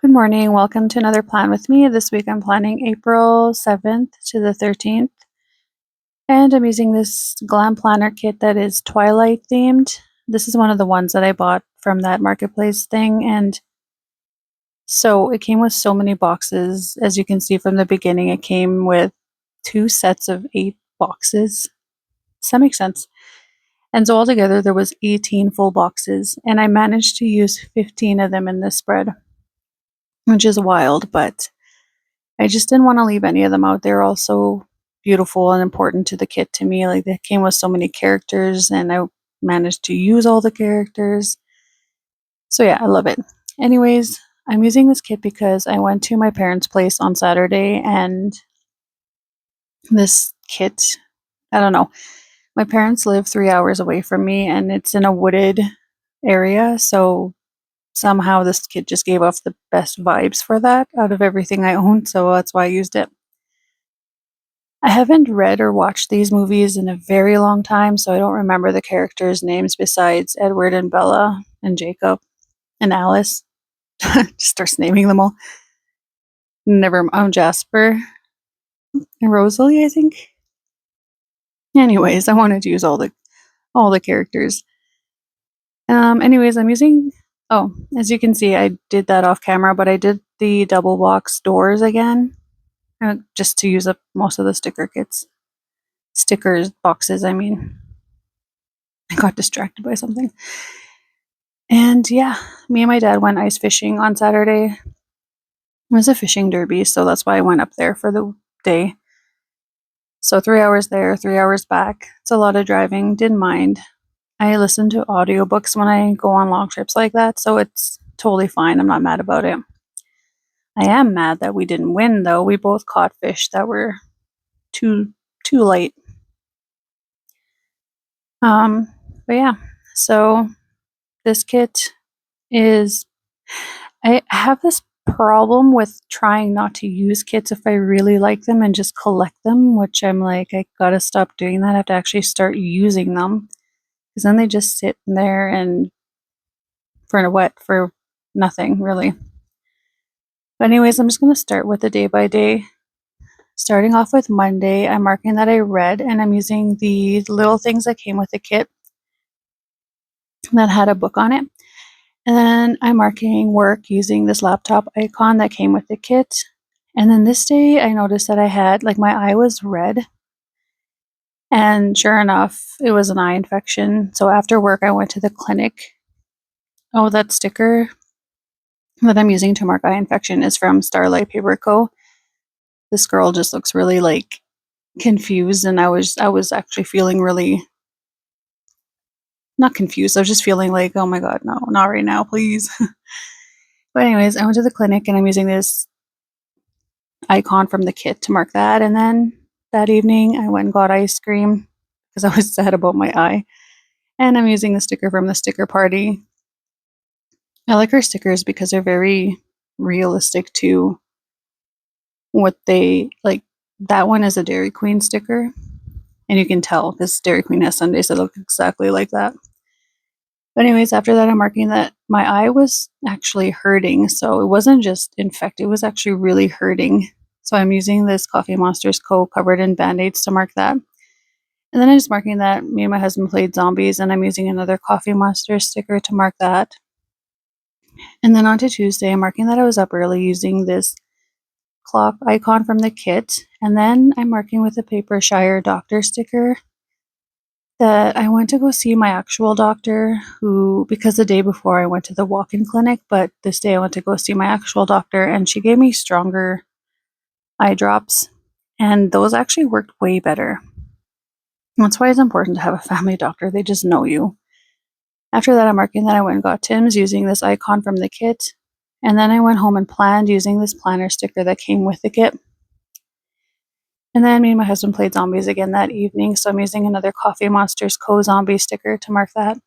Good morning. Welcome to another plan with me. This week I'm planning April 7th to the 13th. And I'm using this Glam planner kit that is Twilight themed. This is one of the ones that I bought from that marketplace thing. And so it came with so many boxes. As you can see from the beginning, it came with 2 sets of 8 boxes. Does that make sense? And so altogether there was 18 full boxes. And I managed to use 15 of them in this spread, which is wild, but I just didn't want to leave any of them out. They're all so beautiful and important to the kit to me. Like they came with so many characters and I managed to use all the characters. So yeah, I love it. Anyways, I'm using this kit because I went to my parents' place on Saturday and this kit, I don't know. My parents live 3 hours away from me and it's in a wooded area, so somehow this kit just gave off the best vibes for that out of everything I own, so that's why I used it. I haven't read or watched these movies in a very long time, so I don't remember the characters' names besides Edward and Bella and Jacob and Alice. Just starts naming them all. Never Jasper and Rosalie, I think. Anyways, I wanted to use all the characters. Anyways, I'm using as you can see, I did that off camera, but I did the double box doors again. Just to use up most of the stickers boxes, I mean. I got distracted by something. And yeah, me and my dad went ice fishing on Saturday. It was a fishing derby, so that's why I went up there for the day. So 3 hours there, 3 hours back. It's a lot of driving, didn't mind. I listen to audiobooks when I go on long trips like that, so it's totally fine. I'm not mad about it. I am mad that we didn't win though. We both caught fish that were too light. But yeah, so this kit is, I have this problem with trying not to use kits if I really like them and just collect them, which I'm like, I gotta stop doing that. I have to actually start using them because then they just sit in there and for nothing really. But anyways, I'm just gonna start with the day by day. Starting off with Monday, I'm marking that I read and I'm using the little things that came with the kit that had a book on it. And then I'm marking work using this laptop icon that came with the kit. And then this day I noticed that I had, like, my eye was red. And sure enough, it was an eye infection. So after work, I went to the clinic. Oh, that sticker that I'm using to mark eye infection is from Starlight Paper Co. This girl just looks really like confused, and I was actually feeling really not confused. I was just feeling like, oh my god, no, not right now, please. But anyways, I went to the clinic and I'm using this icon from the kit to mark that. And then that evening, I went and got ice cream because I was sad about my eye. And I'm using the sticker from the sticker party. I like her stickers because they're very realistic to what they like. That one is a Dairy Queen sticker, and you can tell because Dairy Queen has sundaes that look exactly like that. But anyways, after that, I'm marking that my eye was actually hurting. So it wasn't just infected, it was actually really hurting. So I'm using this Coffee Monsters Co. covered in band-aids to mark that. And then I'm just marking that me and my husband played zombies, and I'm using another Coffee Monsters sticker to mark that. And then on to Tuesday, I'm marking that I was up early using this clock icon from the kit. And then I'm marking with a Paper Shire doctor sticker that I went to go see my actual doctor, who, because the day before I went to the walk-in clinic, but this day I went to go see my actual doctor and she gave me stronger eye drops, and those actually worked way better. That's why it's important to have a family doctor. They just know you. After that, I'm marking that I went and got Tim's using this icon from the kit, and then I went home and planned using this planner sticker that came with the kit. And then me and my husband played zombies again that evening, so I'm using another Coffee Monsters Co. zombie sticker to mark that.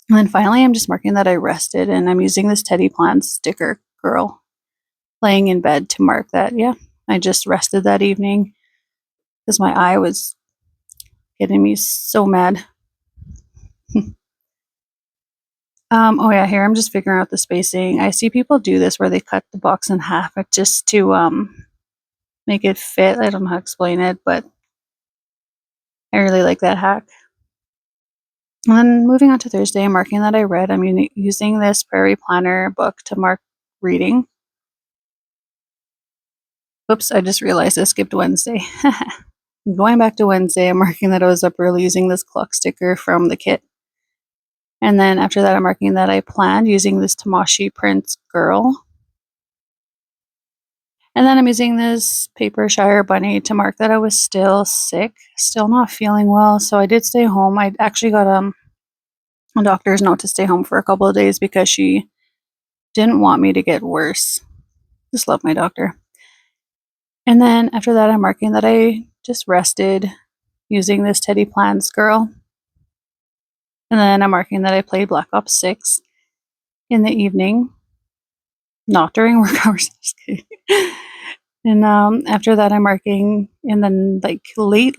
And then finally, I'm just marking that I rested, and I'm using this Teddy Plans sticker girl laying in bed to mark that, yeah, I just rested that evening because my eye was getting me so mad. Oh yeah, here I'm just figuring out the spacing. I see people do this where they cut the box in half just to make it fit. I don't know how to explain it, but I really like that hack. And then moving on to Thursday, I'm marking that I read. I'm using this Prairie Planner book to mark reading. Whoops, I just realized I skipped Wednesday. Going back to Wednesday, I'm marking that I was up early using this clock sticker from the kit. And then after that, I'm marking that I planned using this Tamashi Prince Girl. And then I'm using this paper Shire bunny to mark that I was still sick, still not feeling well. So I did stay home. I actually got a doctor's note to stay home for a couple of days because she didn't want me to get worse. Just love my doctor. And then after that, I'm marking that I just rested using this Teddy Plans Girl. And then I'm marking that I played Black Ops 6 in the evening, not during work hours. Just kidding. And after that, I'm marking in the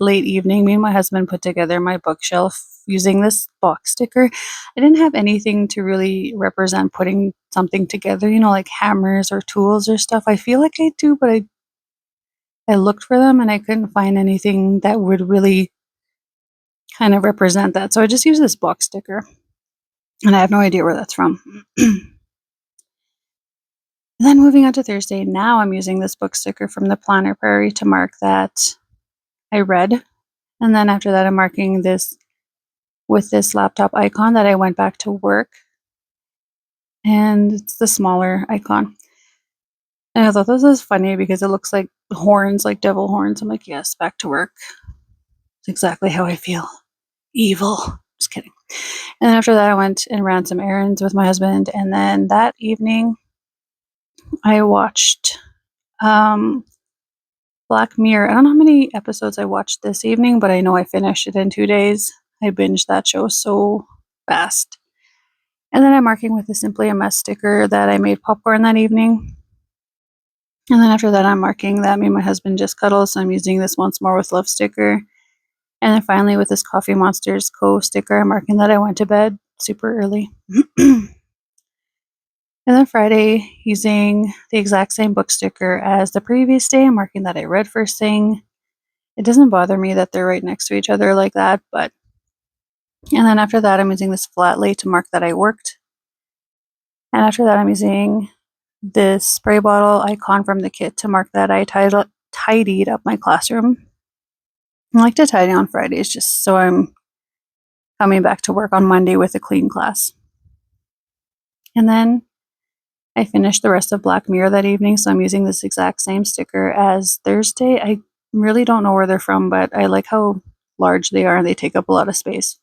late evening. Me and my husband put together my bookshelf using this box sticker. I didn't have anything to really represent putting something together, like hammers or tools or stuff. I feel like I do, but I looked for them and I couldn't find anything that would really kind of represent that. So I just used this box sticker, and I have no idea where that's from. Then moving on to Thursday, now I'm using this book sticker from the Planner Prairie to mark that I read. And then after that, I'm marking this with this laptop icon that I went back to work. And it's the smaller icon. And I thought this was funny because it looks like horns, like devil horns. I'm like, yes, back to work. It's exactly how I feel. Evil. Just kidding. And then after that, I went and ran some errands with my husband. And then that evening, I watched Black Mirror. I don't know how many episodes I watched this evening, but I know I finished it in 2 days. I binged that show so fast. And then I'm marking with a Simply a Mess sticker that I made popcorn that evening. And then after that, I'm marking that me and my husband just cuddled, so I'm using this Once More with Love sticker. And then finally, with this Coffee Monsters Co sticker, I'm marking that I went to bed super early. And then Friday, using the exact same book sticker as the previous day, I'm marking that I read first thing. It doesn't bother me that they're right next to each other like that, but. And then after that, I'm using this flat lay to mark that I worked. And after that, I'm using this spray bottle icon from the kit to mark that I tidied up my classroom. I like to tidy on Fridays just so I'm coming back to work on Monday with a clean class. And then I finished the rest of Black Mirror that evening, so I'm using this exact same sticker as Thursday. I really don't know where they're from, but I like how large they are and they take up a lot of space.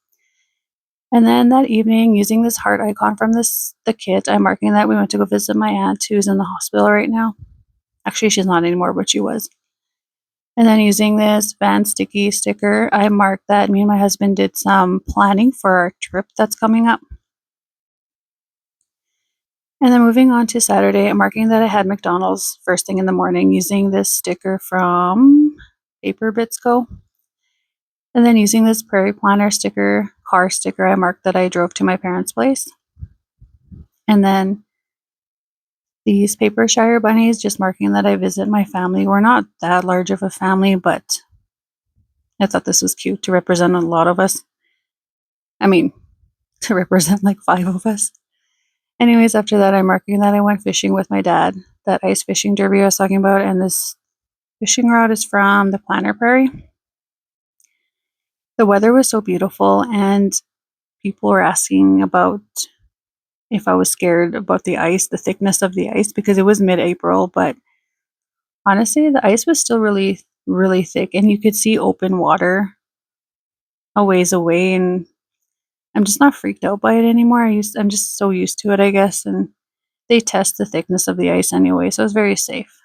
And then that evening, using this heart icon from the kit, I'm marking that we went to go visit my aunt who's in the hospital right now. Actually, she's not anymore, but she was. And then using this Van Sticky sticker, I marked that me and my husband did some planning for our trip that's coming up. And then moving on to Saturday, I'm marking that I had McDonald's first thing in the morning using this sticker from Paper Bits Co. And then using this Prairie Planner sticker, car sticker, I marked that I drove to my parents' place. And then these Paper Shire bunnies, just marking that I visit my family. We're not that large of a family, but I thought this was cute to represent a lot of us. I mean, to represent like 5 of us. Anyways, after that, I'm marking that I went fishing with my dad. That ice fishing derby I was talking about, and this fishing rod is from the Planner Prairie. The weather was so beautiful, and people were asking about if I was scared about the ice, the thickness of the ice, because it was mid-April, but honestly, the ice was still really, really thick, and you could see open water a ways away, and I'm just not freaked out by it anymore. I'm just so used to it, I guess, and they test the thickness of the ice anyway, so it's very safe.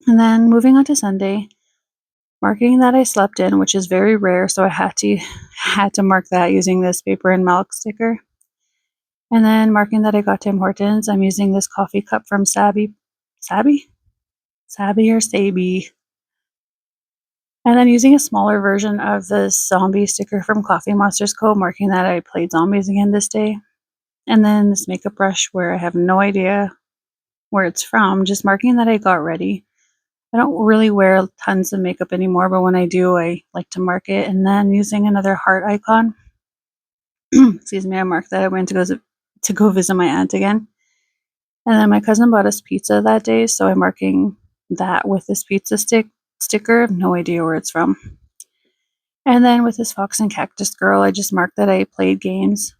And then moving on to Sunday, marking that I slept in, which is very rare, so I had to mark that using this paper and milk sticker. And then marking that I got Tim Hortons, I'm using this coffee cup from Sabi or Sabi. And then using a smaller version of the zombie sticker from Coffee Monsters Co., marking that I played zombies again this day. And then this makeup brush where I have no idea where it's from, just marking that I got ready. I don't really wear tons of makeup anymore, but when I do, I like to mark it. And then using another heart icon, excuse me, I marked that I went to go visit my aunt again. And then my cousin bought us pizza that day, so I'm marking that with this pizza sticker. I have no idea where it's from. And then with this fox and cactus girl, I just marked that I played games.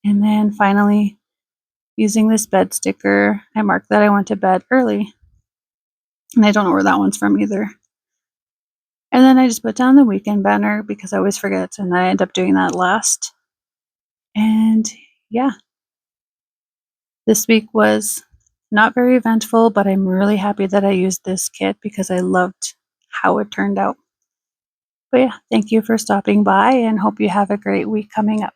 And then finally, using this bed sticker, I marked that I went to bed early. And I don't know where that one's from either. And then I just put down the weekend banner because I always forget, and I end up doing that last. And yeah, this week was not very eventful, but I'm really happy that I used this kit because I loved how it turned out. But yeah, thank you for stopping by and hope you have a great week coming up.